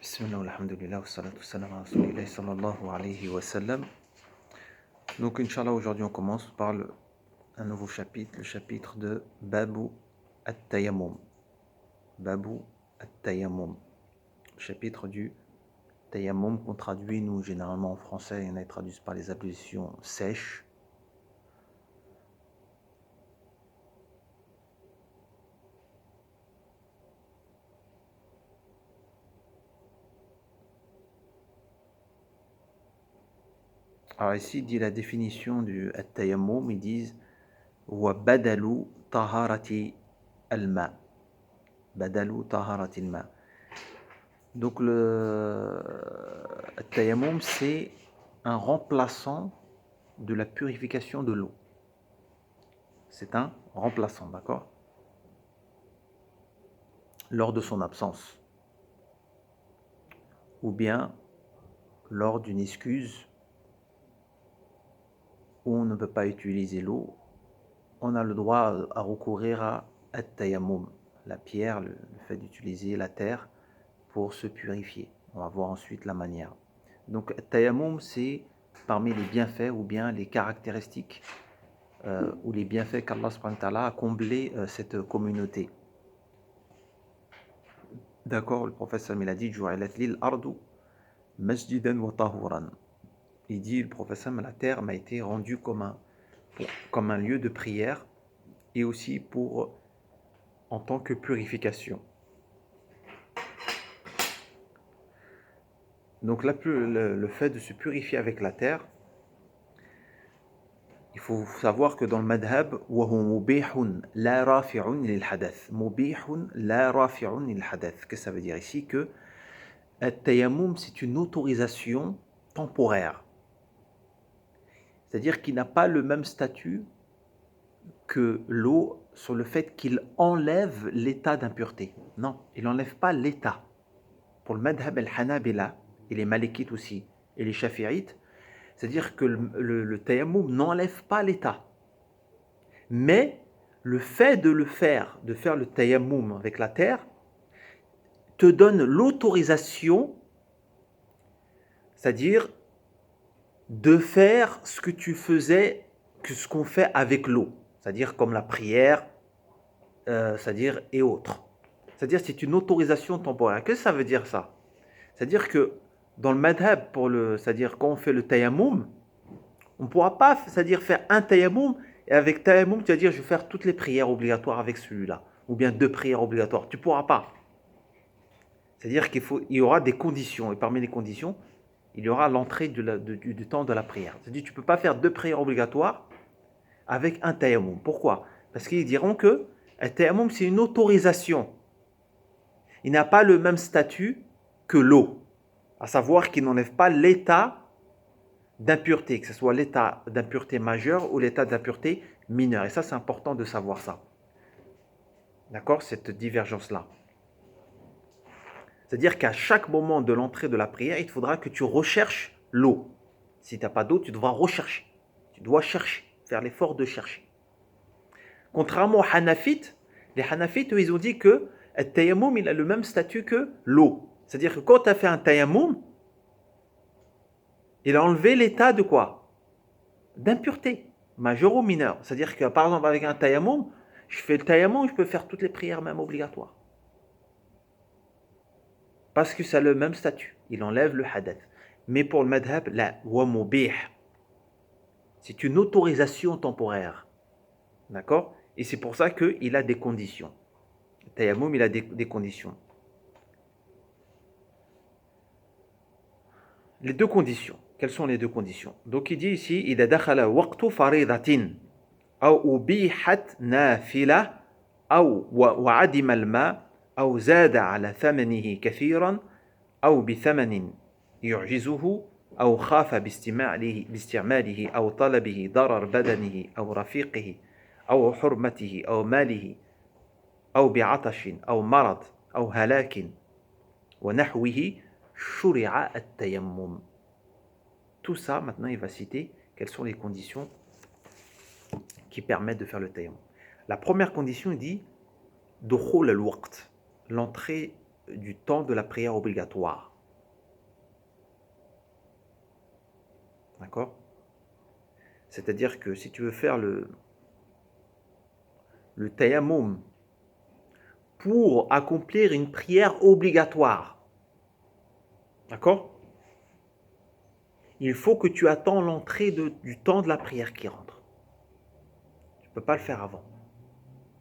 Bismillah, alhamdulillah, wa salatu wa salam ala rasulillah sallallahu alayhi wa sallam. Donc, Inch'Allah, aujourd'hui on commence par un nouveau chapitre, le chapitre de Babu at-Tayammum. Babu at-Tayammum. Le chapitre du Tayammum qu'on traduit, nous, généralement en français, il y en a qui traduisent par les ablutions sèches. Alors ici, il dit la définition du at-Tayammum, ils disent wa badalu taharati al-ma. Badalu taharati al-ma. Donc le tayammum, c'est un remplaçant de la purification de l'eau. C'est un remplaçant, d'accord? Lors de son absence. Ou bien lors d'une excuse où on ne peut pas utiliser l'eau, on a le droit à recourir à at-tayammum, la pierre, le fait d'utiliser la terre pour se purifier. On va voir ensuite la manière. Donc at-tayammum, c'est parmi les bienfaits ou bien les caractéristiques ou les bienfaits qu'Allah subhanahu wa ta'ala a comblé cette communauté. D'accord, le prophète sallam il a dit Ju'ilat lil ardu masjidan wa tahuran. Il dit, le prophète sallam, la terre m'a été rendue comme un lieu de prière et aussi en tant que purification. Donc le fait de se purifier avec la terre, il faut savoir que dans le madhab, qu'est-ce que ça veut dire ici? Que at-tayammum, c'est une autorisation temporaire. C'est-à-dire qu'il n'a pas le même statut que l'eau sur le fait qu'il enlève l'état d'impureté. Non, il n'enlève pas l'état. Pour le madhab al-hanabila, et les malikites aussi, et les shafi'ites, c'est-à-dire que le tayammum n'enlève pas l'état. Mais le fait de faire le tayammum avec la terre, te donne l'autorisation, c'est-à-dire de faire ce que tu faisais, ce qu'on fait avec l'eau, c'est-à-dire comme la prière, c'est-à-dire et autres. C'est-à-dire c'est une autorisation temporaire. Qu'est-ce que ça veut dire ça? C'est-à-dire que dans le madhab, c'est-à-dire quand on fait le tayammum, on ne pourra pas, c'est-à-dire faire un tayammum, et avec tayammum, tu vas dire je vais faire toutes les prières obligatoires avec celui-là, ou bien 2 prières obligatoires. Tu ne pourras pas. C'est-à-dire qu'il y aura des conditions, et parmi les conditions, il y aura l'entrée du temps de la prière. C'est-à-dire que tu ne peux pas faire 2 prières obligatoires avec un tayammum. Pourquoi? Parce qu'ils diront que un tayammum, c'est une autorisation. Il n'a pas le même statut que l'eau, à savoir qu'il n'enlève pas l'état d'impureté, que ce soit l'état d'impureté majeure ou l'état d'impureté mineure. Et ça, c'est important de savoir ça. D'accord? Cette divergence-là. C'est-à-dire qu'à chaque moment de l'entrée de la prière, il faudra que tu recherches l'eau. Si tu n'as pas d'eau, tu devras rechercher. Tu dois chercher, faire l'effort de chercher. Contrairement aux Hanafites, les Hanafites, eux, ils ont dit que le tayammum, il a le même statut que l'eau. C'est-à-dire que quand tu as fait un tayammum, il a enlevé l'état de quoi? D'impureté, majeure ou mineure. C'est-à-dire que, par exemple, avec un tayammum, je fais le tayammum, je peux faire toutes les prières même obligatoires. Parce que ça a le même statut. Il enlève le hadath. Mais pour le madhab, la wa mubih. C'est une autorisation temporaire. D'accord? Et c'est pour ça qu'il a des conditions. Le tayammum, il a des conditions. Les 2 conditions. Quelles sont les 2 conditions? Donc il dit ici, إذا دخل وقت فريضة أو أبيحت نافلة أو وعدم الماء أو زاد على ثمنه كثيرا أو بثمن يعجزه أو خاف باستعماله أو طلبه ضرر بدنه أو رفيقه أو حرمته أو ماله أو بعطش أو مرض أو هلاك ونحوه شرع التيمم. Tout ça, maintenant, il va citer quelles sont les conditions qui permettent de faire le tayammum. La première condition, il dit dukhul al-waqt, l'entrée du temps de la prière obligatoire. D'accord? C'est-à-dire que si tu veux faire le tayammum pour accomplir une prière obligatoire, d'accord? Il faut que tu attends l'entrée du temps de la prière qui rentre. Tu ne peux pas le faire avant.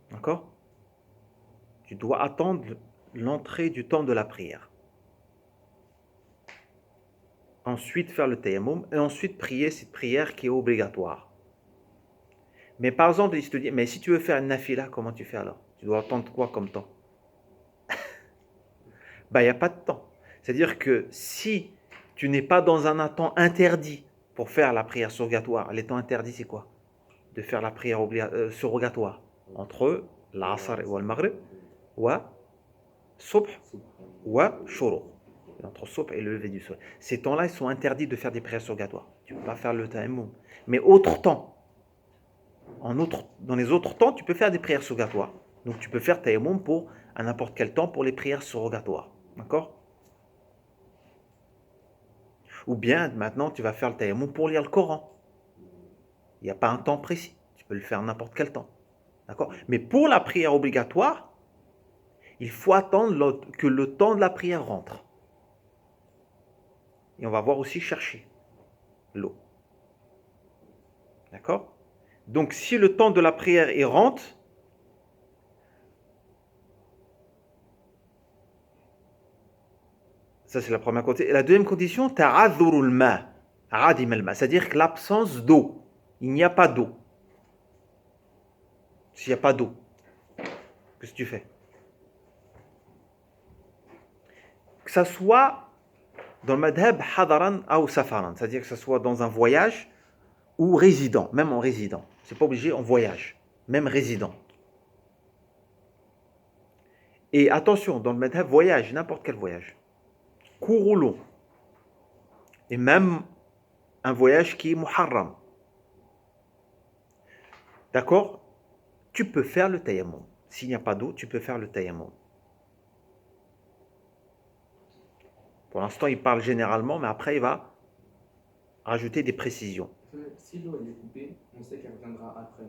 D'accord? Tu dois attendre l'entrée du temps de la prière. Ensuite faire le tayammum et ensuite prier cette prière qui est obligatoire. Mais par exemple, il te dit, mais si tu veux faire une nafila, comment tu fais alors? Tu dois attendre quoi comme temps? Il n'y a pas de temps. C'est-à-dire que si tu n'es pas dans un temps interdit pour faire la prière surrogatoire, les temps interdits c'est quoi? De faire la prière surrogatoire entre l'Asr et le Maghrib, ou Subh, ou Shuru. Entre Subh et le lever du soleil. Ces temps-là, ils sont interdits de faire des prières surrogatoires. Tu ne peux pas faire le tayammum. Mais autre temps, dans les autres temps, tu peux faire des prières surrogatoires. Donc tu peux faire tayammum pour à n'importe quel temps pour les prières surrogatoires. D'accord? Ou bien maintenant tu vas faire le tayammum pour lire le Coran. Il n'y a pas un temps précis. Tu peux le faire à n'importe quel temps. D'accord? Mais pour la prière obligatoire, il faut attendre que le temps de la prière rentre. Et on va voir aussi chercher l'eau. D'accord? Donc si le temps de la prière est rentre, ça c'est la première condition. Et la deuxième condition, ta'adhurul ma, adim al ma, c'est-à-dire que l'absence d'eau. Il n'y a pas d'eau. S'il n'y a pas d'eau, qu'est-ce que tu fais? Que ça soit dans le madhab hadaran ou safaran, c'est-à-dire que ça soit dans un voyage ou résident, même en résident. C'est pas obligé en voyage, même résident. Et attention, dans le madhab voyage, n'importe quel voyage, court ou long, et même un voyage qui est muharram. D'accord? Tu peux faire le tayammum. S'il n'y a pas d'eau, tu peux faire le tayammum. Pour l'instant, il parle généralement, mais après, il va rajouter des précisions. Si l'eau est coupée, on sait qu'elle reviendra après.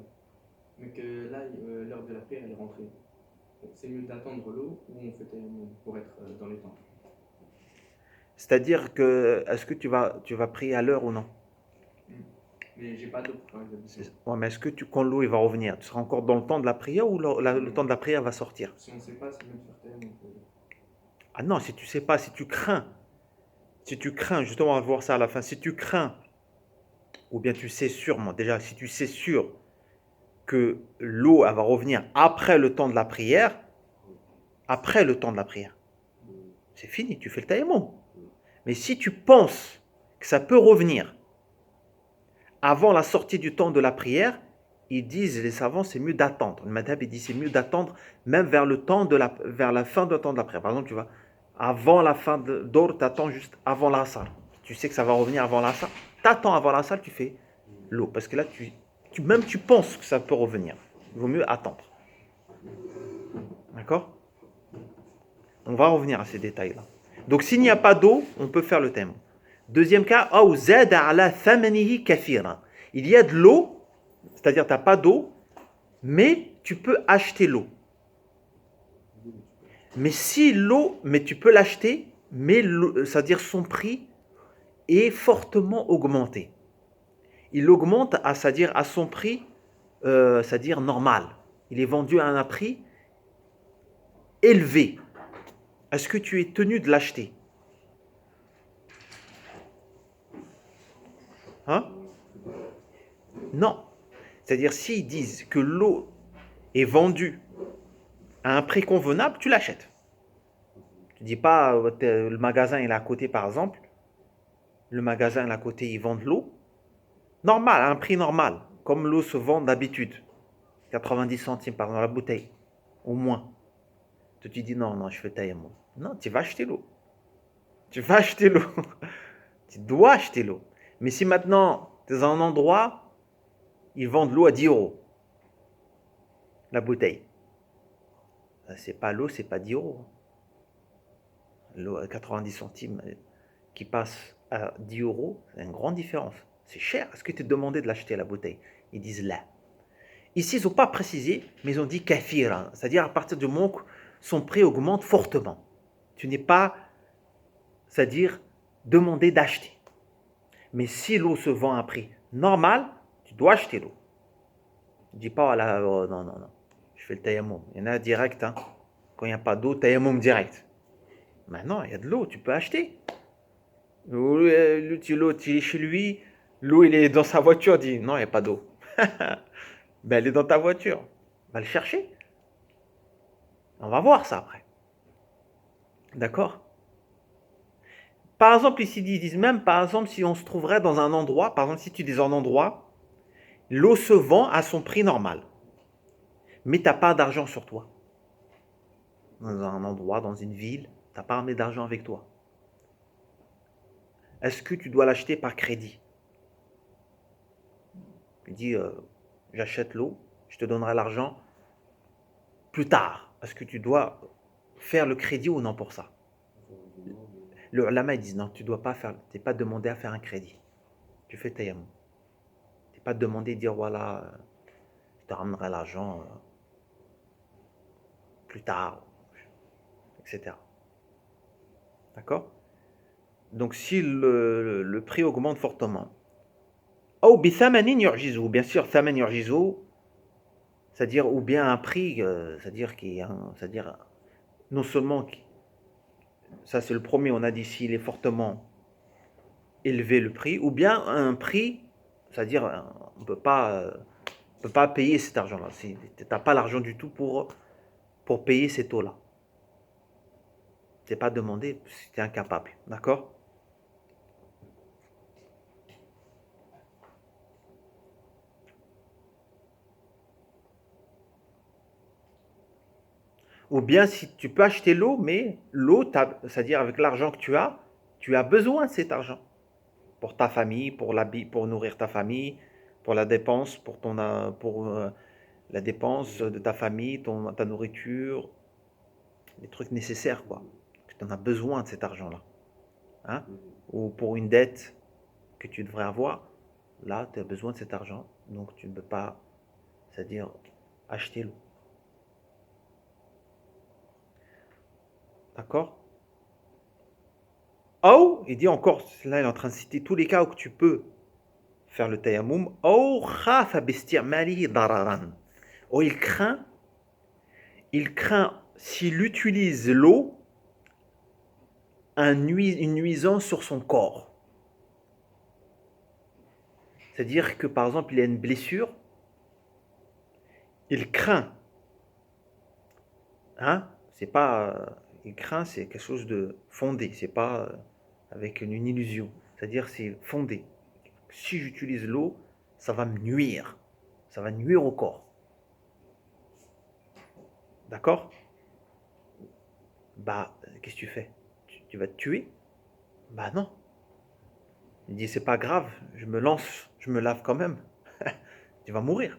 Mais que là, l'heure de la prière, elle est rentrée. Donc, c'est mieux d'attendre l'eau ou on fait tayammum pour être dans les temps. C'est-à-dire que, est-ce que tu vas prier à l'heure ou non? Mais j'ai pas d'eau pour faire les ablutions. Ouais, mais est-ce que quand l'eau il va revenir, tu seras encore dans le temps de la prière ou le temps de la prière va sortir? Si on ne sait pas, c'est mieux de faire tayammum. Ah non, si tu sais pas, si tu crains, justement, on va voir ça à la fin, si tu crains, ou bien tu sais sûrement, déjà, si tu sais sûr que l'eau elle va revenir après le temps de la prière, c'est fini, tu fais le tayammum. Mais si tu penses que ça peut revenir avant la sortie du temps de la prière, ils disent, les savants, c'est mieux d'attendre. Le madhab, il dit, c'est mieux d'attendre même vers la fin du temps de la prière. Par exemple, tu vas, avant la fin d'or, tu attends juste avant l'asr. Tu sais que ça va revenir avant l'asr. Tu attends avant l'asr, tu fais l'eau. Parce que là, même tu penses que ça peut revenir. Il vaut mieux attendre. D'accord? On va revenir à ces détails-là. Donc, s'il n'y a pas d'eau, on peut faire le thème. Deuxième cas, il y a de l'eau, c'est-à-dire tu n'as pas d'eau, mais tu peux acheter l'eau. Mais tu peux l'acheter, mais c'est-à-dire son prix est fortement augmenté. Il augmente c'est-à-dire à son prix, c'est-à-dire normal. Il est vendu à un prix élevé. Est-ce que tu es tenu de l'acheter? Hein? Non. C'est-à-dire, s'ils disent que l'eau est vendue à un prix convenable, tu l'achètes. Tu ne dis pas, le magasin est à côté par exemple, le magasin est à côté, ils vendent l'eau. Normal, à un prix normal, comme l'eau se vend d'habitude. 90 centimes par exemple la bouteille, au moins. Tu te dis non, je fais tayammum. Non, tu vas acheter l'eau. Tu vas acheter l'eau. Tu dois acheter l'eau. Mais si maintenant, tu es dans un endroit, ils vendent l'eau à 10 euros. La bouteille. C'est pas l'eau, c'est pas 10 euros. L'eau à 90 centimes qui passe à 10 euros, c'est une grande différence. C'est cher. Est-ce que tu es demandé de l'acheter la bouteille? Ils disent là. Ici, ils n'ont pas précisé, mais ils ont dit kafira. C'est-à-dire à partir du moment où son prix augmente fortement. Tu n'es pas, c'est-à-dire, demandé d'acheter. Mais si l'eau se vend à un prix normal, tu dois acheter l'eau. Ne dis pas, voilà, oh, non, non, non. Je fais le tayammum. Il y en a direct, hein. Quand il n'y a pas d'eau, tayammum direct. Maintenant, il y a de l'eau, tu peux acheter. L'eau, tu es chez lui, l'eau, il est dans sa voiture, dit, non, il n'y a pas d'eau. Ben, elle est dans ta voiture. Va le chercher. On va voir ça après. D'accord? Par exemple, ici, ils disent même, par exemple, si on se trouverait dans un endroit, par exemple, si tu dis un endroit, l'eau se vend à son prix normal. Mais tu n'as pas d'argent sur toi. Dans un endroit, dans une ville, tu n'as pas ramené d'argent avec toi. Est-ce que tu dois l'acheter par crédit? Il dit, j'achète l'eau, je te donnerai l'argent plus tard. Est-ce que tu dois faire le crédit ou non pour ça? Le ulama, ils disent, non, tu dois pas faire, tu n'es pas demandé à faire un crédit. Tu fais tayammum. Tu n'es pas demandé de dire, voilà, je te ramènerai l'argent plus tard, etc. D'accord? Donc, si le prix augmente fortement, ou bien sûr, thaman yu'jizu, c'est-à-dire, ou bien un prix, c'est-à-dire, non seulement, ça c'est le premier, on a dit s'il est fortement élevé le prix, ou bien un prix, c'est-à-dire, on ne peut pas payer cet argent-là. Tu n'as pas l'argent du tout pour payer ces taux-là. Tu n'es pas demandé, tu es incapable. D'accord? Ou bien si tu peux acheter l'eau, mais l'eau, c'est-à-dire avec l'argent que tu as besoin de cet argent pour ta famille, pour nourrir ta famille, pour la dépense, pour la dépense de ta famille, ta nourriture, les trucs nécessaires, quoi. Tu en as besoin de cet argent-là. Hein? Ou pour une dette que tu devrais avoir, là, tu as besoin de cet argent, donc tu ne peux pas, c'est-à-dire acheter l'eau. D'accord? Ou, il dit encore, là il est en train de citer tous les cas où tu peux faire le tayammum, ou khafa bisti'malihi dararan. Ou il craint s'il utilise l'eau, une nuisance sur son corps. C'est-à-dire que par exemple il a une blessure, il craint, hein, c'est pas, il craint, c'est quelque chose de fondé, c'est pas avec une illusion. C'est-à-dire c'est fondé. Si j'utilise l'eau, ça va me nuire. Ça va nuire au corps. D'accord? Bah, qu'est-ce que tu fais? Tu vas te tuer? Bah non. Il dit, c'est pas grave, je me lance, je me lave quand même. Tu vas mourir.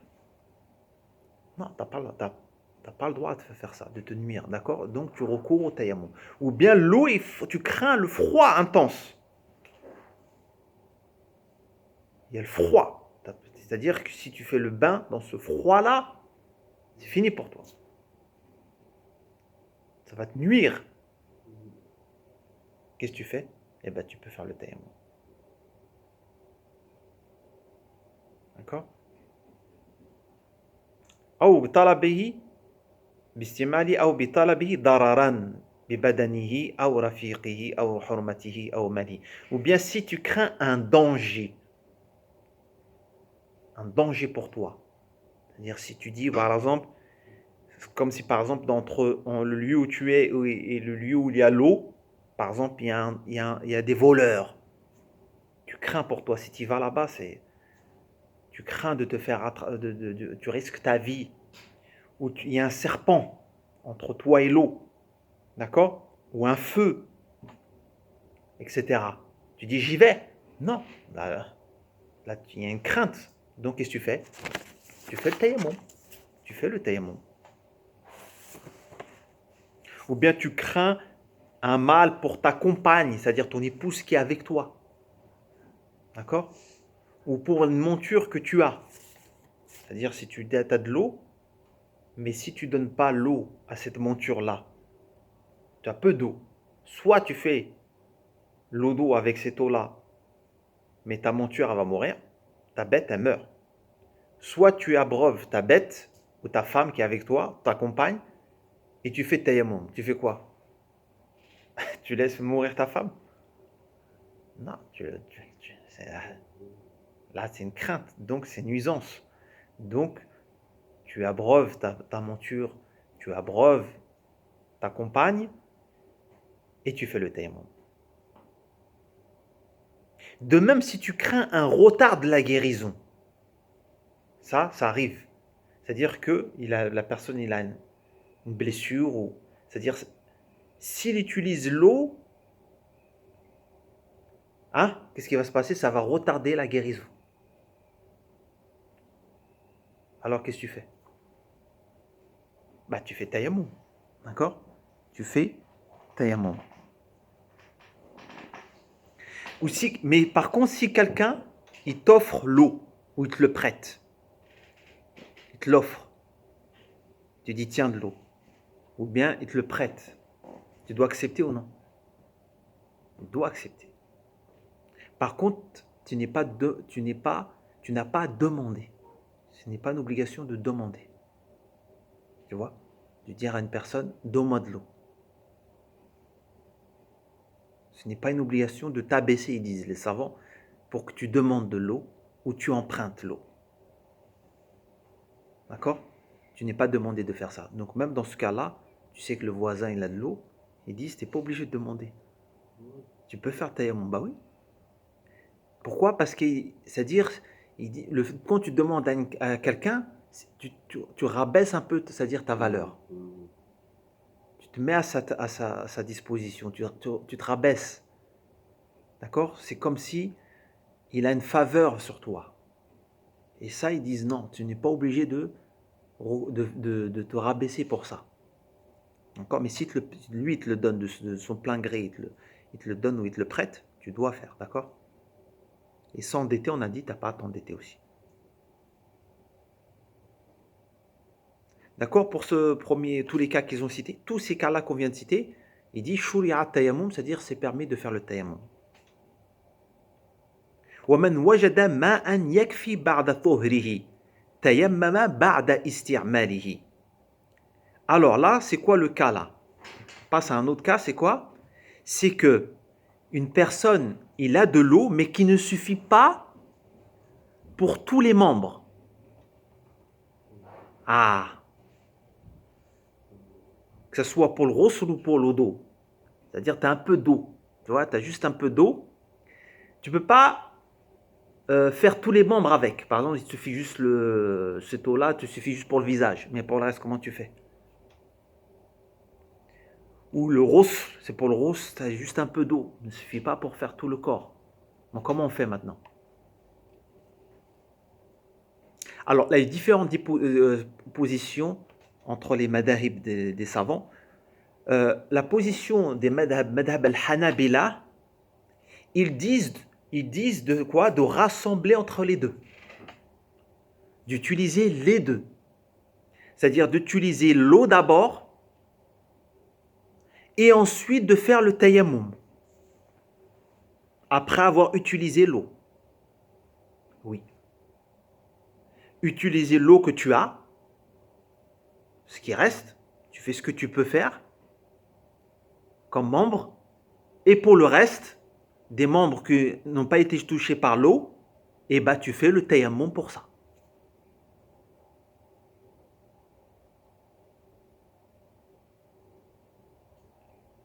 Non, t'as pas le droit de faire ça, de te nuire, d'accord? Donc tu recours au tayammum. Ou bien l'eau, tu crains le froid intense. Il y a le froid. C'est-à-dire que si tu fais le bain dans ce froid-là, c'est fini pour toi. Ça va te nuire. Qu'est-ce que tu fais? Eh bien, tu peux faire le tayammum. D'accord? أو بطلبه باستعمال أو بطلبه ضررا ببدنه أو رفيقه أو حرمته أو ماله. Ou bien si tu crains un danger pour toi. C'est-à-dire si tu dis par exemple, comme si par exemple entre le lieu où tu es et le lieu où il y a l'eau, par exemple il y a des voleurs. Tu crains pour toi, si tu vas là-bas, tu crains de te faire tu risques ta vie. Ou il y a un serpent entre toi et l'eau, d'accord? Ou un feu, etc. Tu dis j'y vais. Non, là il y a une crainte. Donc qu'est-ce que tu fais? Tu fais le tayammum. Tu fais le tayammum. Ou bien tu crains un mal pour ta compagne, c'est-à-dire ton épouse qui est avec toi. D'accord? ou pour une monture que tu as. C'est-à-dire si tu as de l'eau, mais si tu ne donnes pas l'eau à cette monture-là, tu as peu d'eau. Soit tu fais l'eau d'eau avec cette eau-là, mais ta monture elle va mourir, ta bête elle meurt. Soit tu abreuves ta bête ou ta femme qui est avec toi, ta compagne, et tu fais tayammum. Tu fais quoi? Tu laisses mourir ta femme? Non, là c'est une crainte, donc c'est nuisance. Donc tu abreuves ta monture, tu abreuves ta compagne et tu fais le tayammum. De même si tu crains un retard de la guérison, ça arrive. C'est-à-dire que la personne a une blessure, c'est-à-dire s'il utilise l'eau, hein, qu'est-ce qui va se passer? Ça va retarder la guérison. Alors qu'est-ce que tu fais? Bah tu fais tayammum, d'accord? Tu fais tayammum. Mais par contre, si quelqu'un il t'offre l'eau ou il te le prête, il te l'offre, tu dis tiens de l'eau, ou bien il te le prête, tu dois accepter ou non? Tu dois accepter. Par contre, tu n'as pas à demander. Ce n'est pas une obligation de demander. Tu vois? De dire à une personne, donne-moi de l'eau. Ce n'est pas une obligation de t'abaisser, ils disent les savants, pour que tu demandes de l'eau ou tu empruntes l'eau. D'accord? Tu n'es pas demandé de faire ça. Donc même dans ce cas-là, tu sais que le voisin il a de l'eau, ils disent, tu n'es pas obligé de demander. Tu peux faire tayammum, bah oui. Pourquoi? Parce que, c'est-à-dire, quand tu demandes à quelqu'un, tu rabaisses un peu, c'est-à-dire ta valeur. Tu te mets à sa disposition, tu te rabaisses. D'accord? C'est comme si il a une faveur sur toi. Et ça, ils disent non, tu n'es pas obligé de te rabaisser pour ça. D'accord? Mais si lui, il te le donne de son plein gré, il te le donne ou il te le prête, tu dois faire. D'accord? Et s'endetter, on a dit, tu n'as pas à t'endetter aussi. D'accord? Pour tous les cas qu'ils ont cités, tous ces cas-là qu'on vient de citer, il dit shuri'a tayammum, c'est-à-dire c'est permis de faire le tayammum. وَمَنْ وَجَدَ مَاءً يَكْفِي بَعْدَ طُهْرِهِ تَيَمَّمَ بَعْدَ إِسْتِعْمَالِهِ. Alors là, c'est quoi le cas là? On passe à un autre cas, c'est quoi? C'est que une personne, il a de l'eau, mais qui ne suffit pas pour tous les membres. Ah! Que ce soit pour le ghusl ou pour l'eau d'eau. C'est-à-dire, tu as un peu d'eau. Tu vois, tu as juste un peu d'eau. Tu ne peux pas faire tous les membres avec. Par exemple, il te suffit juste cette eau-là, il te suffit juste pour le visage. Mais pour le reste, comment tu fais? Ou le ghusl, c'est pour le ghusl, tu as juste un peu d'eau. Il ne suffit pas pour faire tout le corps. Donc, comment on fait maintenant? Alors, là, il y a différentes positions entre les madhahib des savants. La position des madhab al-Hanabila, ils disent de quoi? De rassembler entre les deux. D'utiliser les deux. C'est-à-dire d'utiliser l'eau d'abord et ensuite de faire le tayammum. Après avoir utilisé l'eau. Oui. Utiliser l'eau que tu as, ce qui reste, tu fais ce que tu peux faire comme membre, et pour le reste, des membres qui n'ont pas été touchés par l'eau, et bah tu fais le tayammum pour ça.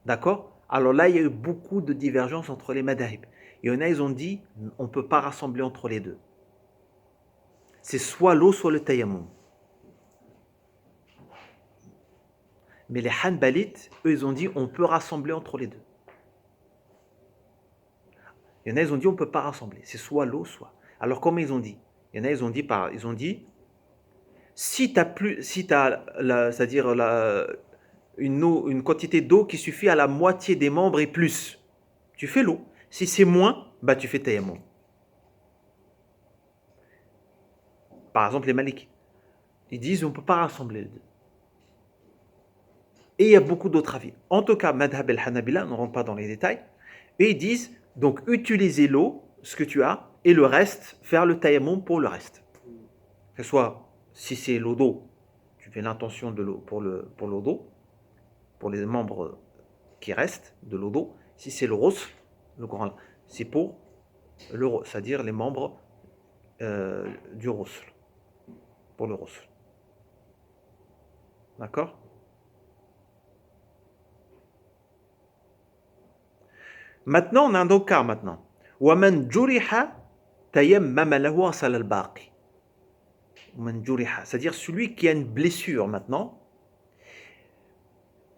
D'accord? Alors là, il y a eu beaucoup de divergences entre les madhahib. Il y en a, ils ont dit, on ne peut pas rassembler entre les deux. C'est soit l'eau, soit le tayammum. Mais les Hanbalites, eux, ils ont dit, on peut rassembler entre les deux. Il y en a, ils ont dit, on ne peut pas rassembler. C'est soit l'eau, soit. Alors, comment ils ont dit? Il y en a, ils ont dit, si tu as c'est-à-dire une quantité d'eau qui suffit à la moitié des membres et plus, tu fais l'eau. Si c'est moins, bah tu fais tayammum. par exemple les Malikites, ils disent on ne peut pas rassembler les deux. Et il y a beaucoup d'autres avis. En tout cas, Madhab el-Hanabila, on ne rentre pas dans les détails, et ils disent donc utiliser l'eau, ce que tu as, et le reste, faire le tayammum pour le reste. Que ce soit, si c'est l'eau d'eau, tu fais l'intention de l'eau pour l'eau d'eau, pour les membres qui restent de l'eau d'eau. Si c'est le rosl, le grand, c'est pour le rosl, c'est-à-dire les membres du rosl, pour le rosl. D'accord? Maintenant, on a un autre cas maintenant. وَمَنْ جُرِحَ تَيَمَّمَ لَهُ غَسَلَ الْبَاقِي. وَمَنْ جُرِحَ, c'est-à-dire celui qui a une blessure maintenant,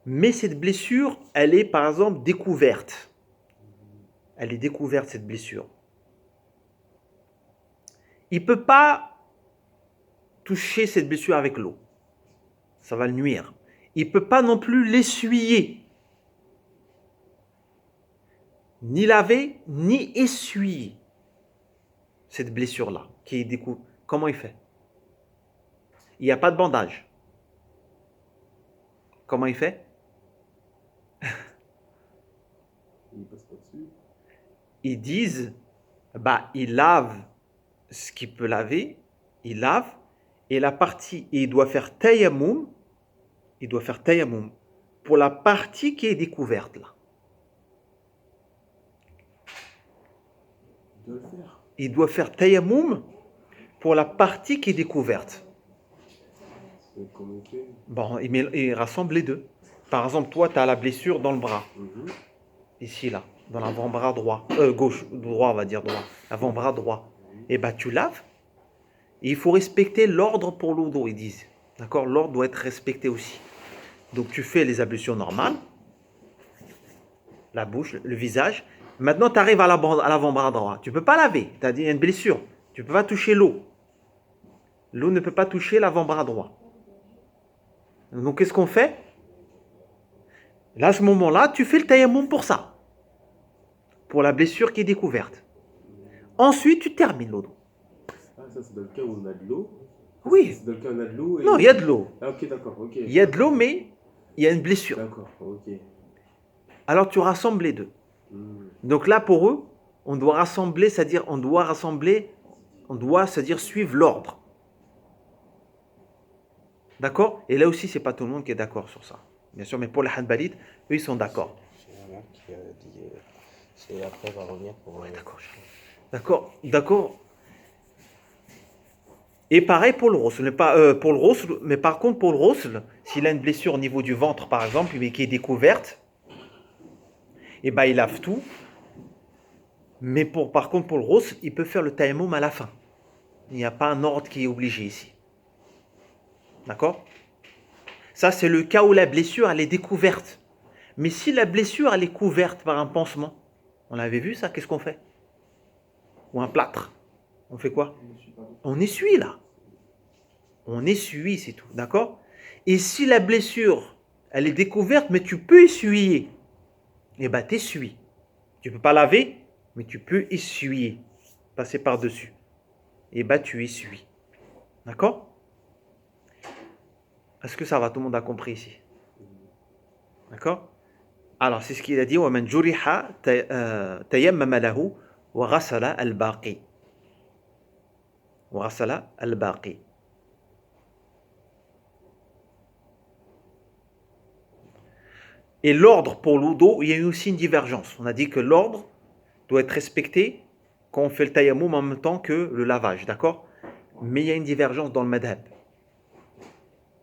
mais cette blessure, elle est par exemple découverte. Elle est découverte, cette blessure. Il ne peut pas toucher cette blessure avec l'eau. Ça va le nuire. Il ne peut pas non plus l'essuyer. Ni laver, ni essuyer cette blessure-là qui est découverte. Comment il fait? Il n'y a pas de bandage. Comment il fait? Il passe pas dessus. Ils disent, il lave ce qu'il peut laver, il lave, et la partie, et il doit faire tayammum pour la partie qui est découverte là. Il doit le faire. Il doit faire tayammum pour la partie qui est découverte. Et comment il fait? Bon, il rassemble les deux. Par exemple, toi, tu as la blessure dans le bras, Mhm. ici là, dans l'avant-bras droit, gauche, droit, on va dire droit, avant-bras droit. Et tu laves. Et il faut respecter l'ordre pour l'eau d'eau, ils disent. D'accord? L'ordre doit être respecté aussi. Donc tu fais les ablutions normales, la bouche, le visage. Maintenant, tu arrives à l'avant-bras droit. Tu ne peux pas laver. Tu as dit, il y a une blessure. Tu ne peux pas toucher l'eau. L'eau ne peut pas toucher l'avant-bras droit. Donc, qu'est-ce qu'on fait? Là, à ce moment-là, tu fais le tayammum pour ça. Pour la blessure qui est découverte. Ensuite, tu termines l'eau d'eau. Ah, ça, c'est dans le cas où on a de l'eau. Oui. C'est dans le cas où on a de l'eau. Et... Non, il y a de l'eau. Ah, ok, d'accord. Ok. Il y a de l'eau, mais il y a une blessure. D'accord, ok. Alors, tu rassembles les deux. Hmm. Donc là, pour eux, on doit rassembler, c'est-à-dire c'est-à-dire suivre l'ordre. D'accord? Et là aussi, c'est pas tout le monde qui est d'accord sur ça. Bien sûr, mais pour les Hanbalites, eux, ils sont d'accord. C'est un qui a dit. C'est après, on va revenir pour. Ouais, d'accord. Et pareil pour le rosl. Mais par contre, pour le rosl, s'il a une blessure au niveau du ventre, par exemple, mais qui est découverte, il lave tout. Mais par contre, pour le rosl, il peut faire le tayammum à la fin. Il n'y a pas un ordre qui est obligé ici. D'accord? Ça, c'est le cas où la blessure, elle est découverte. Mais si la blessure, elle est couverte par un pansement, on l'avait vu ça, qu'est-ce qu'on fait? Ou un plâtre. On fait quoi? On essuie là. On essuie, c'est tout. D'accord? Et si la blessure, elle est découverte, mais tu peux essuyer, t'essuies. Tu ne peux pas laver, mais tu peux essuyer. Passer par-dessus. Tu essuies. D'accord? Est-ce que ça va? Tout le monde a compris ici? D'accord? Alors, c'est ce qu'il a dit. وَمَنْ جُرِحَ تَيَمَّمَ لَهُ وَغَسَلَ الْبَاقِي. وَغَسَلَ الْبَاقِي. Et l'ordre pour l'eau d'eau, il y a eu aussi une divergence. On a dit que l'ordre doit être respecté quand on fait le tayammum en même temps que le lavage. D'accord? Mais il y a une divergence dans le madhab.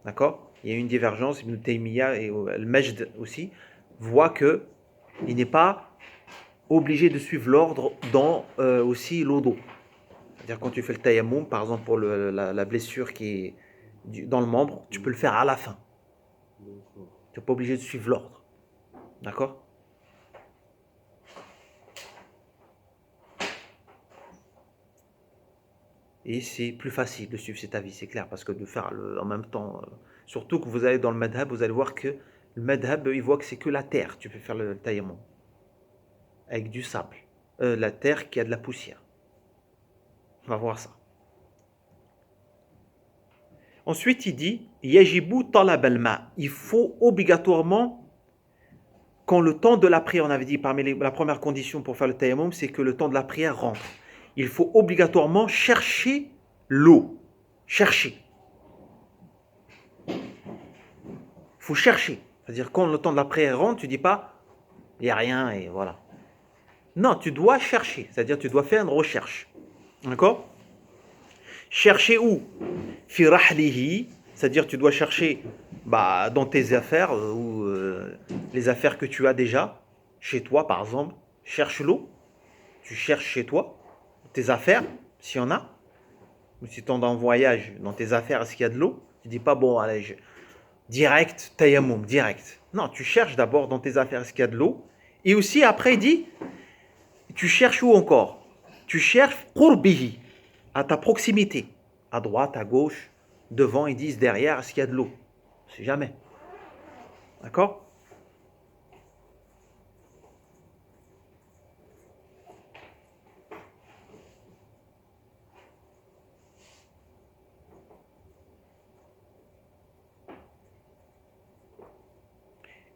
D'accord? Il y a une divergence. Ibn Taymiyyah et Al-Majd aussi voient que il n'est pas obligé de suivre l'ordre dans aussi l'eau d'eau. C'est-à-dire quand tu fais le tayammum, par exemple pour la blessure qui est dans le membre, tu peux le faire à la fin. Tu n'es pas obligé de suivre l'ordre. D'accord? Et c'est plus facile de suivre cet avis, c'est clair, parce que de faire en même temps, surtout que vous allez dans le madhab, vous allez voir que le madhab, il voit que c'est que la terre, tu peux faire le tayammum, avec du sable, la terre qui a de la poussière. On va voir ça. Ensuite, il dit Yajibu talab al-ma. Il faut obligatoirement, quand le temps de la prière, on avait dit parmi la première condition pour faire le tayammum, c'est que le temps de la prière rentre. Il faut obligatoirement chercher l'eau. Chercher. Il faut chercher. C'est-à-dire, quand le temps de la prière rentre, tu ne dis pas il n'y a rien et voilà. Non, tu dois chercher. C'est-à-dire, tu dois faire une recherche. D'accord? Chercher où? Fi rahlihi, c'est-à-dire tu dois chercher dans tes affaires ou les affaires que tu as déjà chez toi par exemple. Cherche l'eau, tu cherches chez toi tes affaires s'il y en a. Ou si tu es en voyage dans tes affaires, est-ce qu'il y a de l'eau? Tu dis pas bon allez direct tayammum direct. Non, tu cherches d'abord dans tes affaires est-ce qu'il y a de l'eau. Et aussi après il dit tu cherches où encore? Tu cherches qurbihi, à ta proximité, à droite, à gauche, devant, ils disent derrière, est-ce qu'il y a de l'eau? On ne sait jamais. D'accord?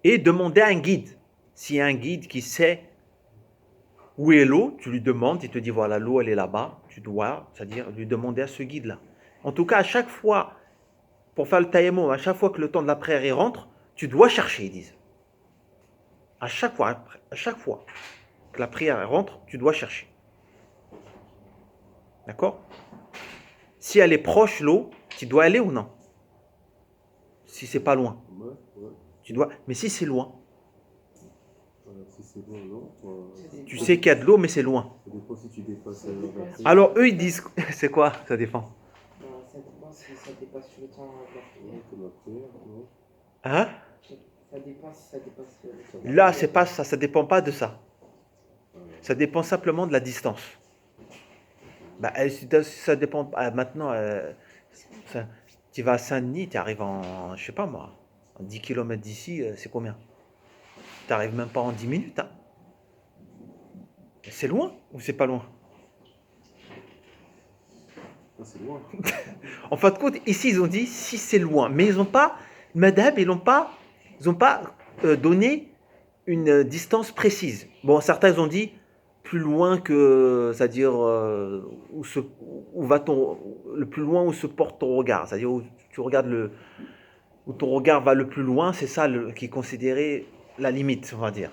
Et demander à un guide. S'il y a un guide qui sait où est l'eau, tu lui demandes, il te dit voilà, l'eau elle est là-bas, tu dois, c'est-à-dire lui demander à ce guide-là. En tout cas, à chaque fois, pour faire le tayammum, à chaque fois que le temps de la prière y rentre, tu dois chercher, ils disent. À chaque fois que la prière rentre, tu dois chercher. D'accord? Si elle est proche, l'eau, tu dois aller ou non? Si c'est pas loin. Ouais, ouais. Tu dois. Mais si c'est loin, Si c'est bon, non. tu sais qu'il y a de l'eau, mais c'est loin. Ça dépend si tu dépasses Alors eux, ils disent. C'est quoi? Ça dépend. Ça dépend si ça dépasse le temps de la prière. comme la prière, non. Hein? Ça dépend si ça dépasse le temps. de la Là, prière. c'est pas ça. Ça dépend pas de ça. Ça dépend simplement de la distance. Ça dépend. Maintenant, tu vas à Saint-Denis, tu arrives en. Je sais pas moi. En 10 km d'ici, c'est combien? Tu n'arrives même pas en 10 minutes. Hein. C'est loin ou c'est pas loin? C'est loin. En fin de compte, ici, ils ont dit si c'est loin. Mais ils n'ont pas, madame, ils n'ont pas donné une distance précise. Bon, certains, ils ont dit plus loin que, c'est-à-dire où va le plus loin où se porte ton regard. C'est-à-dire où tu regardes où ton regard va le plus loin, c'est ça qui est considéré la limite, on va dire.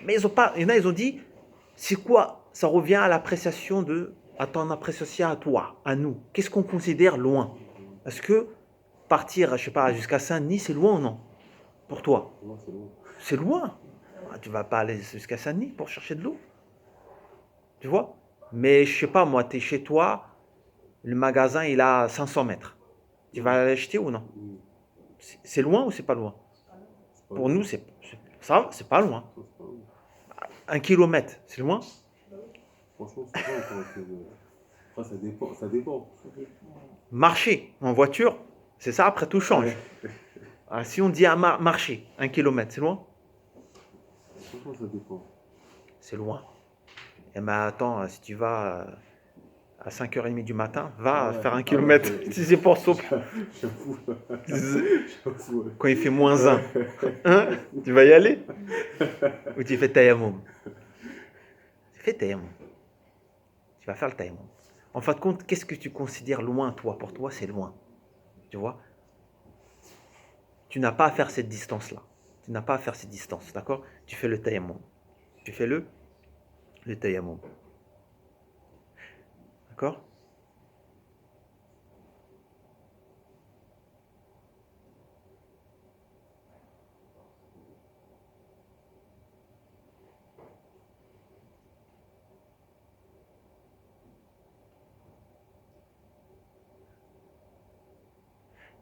Mais ils ont pas, il y en a, ils ont dit c'est quoi? Ça revient à l'appréciation à ton appréciation à toi, à nous. Qu'est-ce qu'on considère loin? Est-ce que partir, je sais pas, jusqu'à Saint-Denis, c'est loin ou non? Pour toi? Non, c'est loin. C'est loin. Tu vas pas aller jusqu'à Saint-Denis pour chercher de l'eau. Tu vois? Mais je sais pas, moi, tu es chez toi, le magasin, il a 500 mètres. Tu vas aller acheter ou non? C'est loin ou c'est pas loin? Pour nous, c'est pas loin. 1 kilomètre, c'est loin? Franchement, c'est pas encore que. Enfin, ça dépend. Ça dépend. Marcher en voiture, c'est ça, après tout change. Alors, si on dit à marcher 1 kilomètre, c'est loin? Franchement, ça dépend. C'est loin. Et mais attends, si tu vas à 5h30 du matin, va faire 1 kilomètre. Si c'est pour ça. J'avoue. Quand il fait -1. Hein? Tu vas y aller? Ou tu fais tayammum? Tu fais tayammum. Tu vas faire le tayammum. En fin de compte, qu'est-ce que tu considères loin, toi? Pour toi, c'est loin. Tu vois? Tu n'as pas à faire cette distance-là. Tu n'as pas à faire cette distance, d'accord? Tu fais le tayammum. Tu fais le tayammum. D'accord?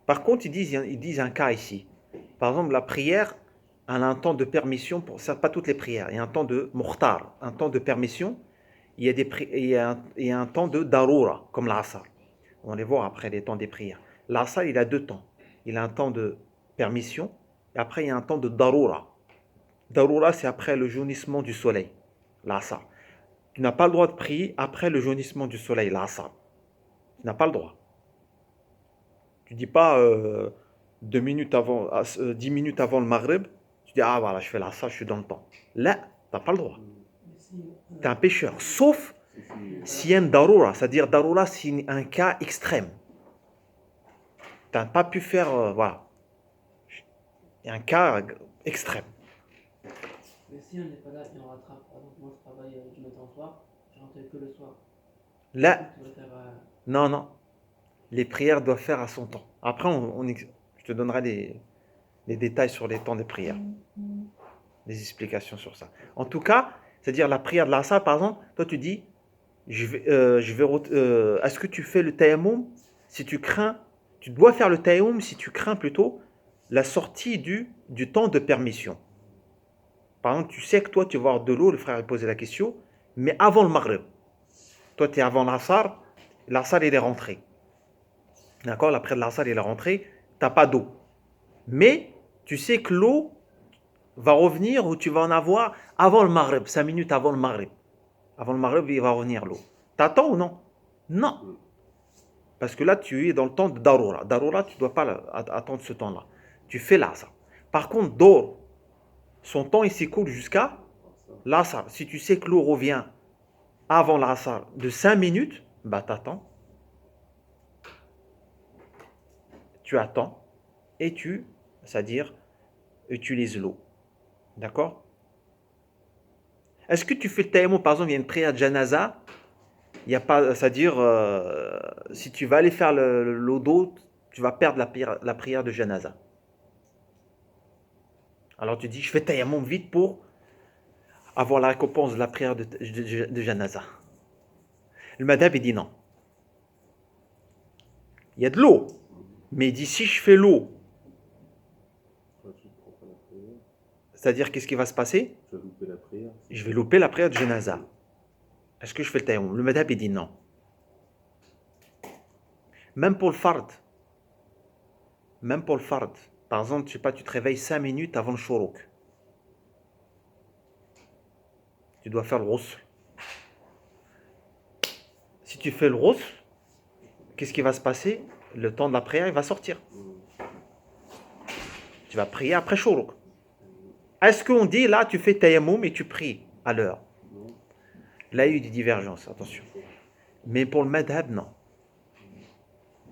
Par contre, ils disent un cas ici. Par exemple, la prière, elle a un temps de permission, pour ça, pas toutes les prières. Il y a un temps de mukhtar, un temps de permission. Il y a un temps de darura, comme l'asar. On va les voir après les temps des prières. L'asar, il a 2 temps. Il a un temps de permission, et après il y a un temps de darura. Darura, c'est après le jaunissement du soleil, l'asar. Tu n'as pas le droit de prier après le jaunissement du soleil, l'asar. Tu n'as pas le droit. Tu dis pas 10 minutes avant le Maghreb, tu dis ah voilà, je fais là ça, je suis dans le temps. Là, t'as pas le droit. Mais si, T'es un pécheur. Sauf Si, s'il y a une daroura, c'est-à-dire daroura, c'est un cas extrême. T'as pas pu faire, voilà, il y a un cas extrême. mais si on n'est pas là et on rattrape, par exemple, moi je travaille du matin au soir, je rentre que le soir. Là, Tu vas faire, non, non, les prières doivent faire à son temps. Après, je te donnerai des détails sur les temps des prières, des explications sur ça. En tout cas, c'est-à-dire la prière de l'Asr, par exemple, toi tu dis, est-ce que tu fais le tayammum si tu crains, tu dois faire le tayammum si tu crains plutôt la sortie du temps de permission. Par exemple, tu sais que toi tu vas avoir de l'eau, le frère a posé la question, mais avant le Maghreb. Toi tu es avant l'Asr il est rentré. D'accord, l'après de l'Asr il est rentré, t'as pas d'eau. Mais tu sais que l'eau va revenir ou tu vas en avoir avant le Maghreb, 5 minutes avant le Maghreb. Avant le Maghreb, il va revenir l'eau. T'attends ou non? Non. Parce que là, tu es dans le temps de Daroura. Daroura, tu ne dois pas attendre ce temps-là. Tu fais l'Asr. Par contre, Dor, son temps, il s'écoule jusqu'à l'Asr. Si tu sais que l'eau revient avant l'Asr de 5 minutes, bah t'attends. Tu attends et c'est-à-dire, utilises l'eau. D'accord? Est-ce que tu fais le tayammum, par exemple, il y a une prière de janaza, il y a pas, c'est-à-dire, si tu vas aller faire l'eau d'eau, tu vas perdre la prière de janaza. Alors tu dis, je fais tayammum vite pour avoir la récompense de la prière de janaza. Le madhab, il dit non. Il y a de l'eau, mais il dit, si je fais l'eau, tu ne prends pas la prière, c'est-à-dire, qu'est-ce qui va se passer? tu vas louper la prière. Je vais louper la prière de janaza. Est-ce que je fais le tayammum? Le madhab, il dit non. Même pour le fard. Même pour le fard. Par exemple, je sais pas, tu te réveilles 5 minutes avant le shourouk. Tu dois faire le ghusl. Si tu fais le ghusl, qu'est-ce qui va se passer? Le temps de la prière, il va sortir. Tu vas prier après shourouk. Est-ce qu'on dit là, tu fais tayammum et tu pries à l'heure? Là, il y a eu des divergences, attention. Mais pour le madhab, non.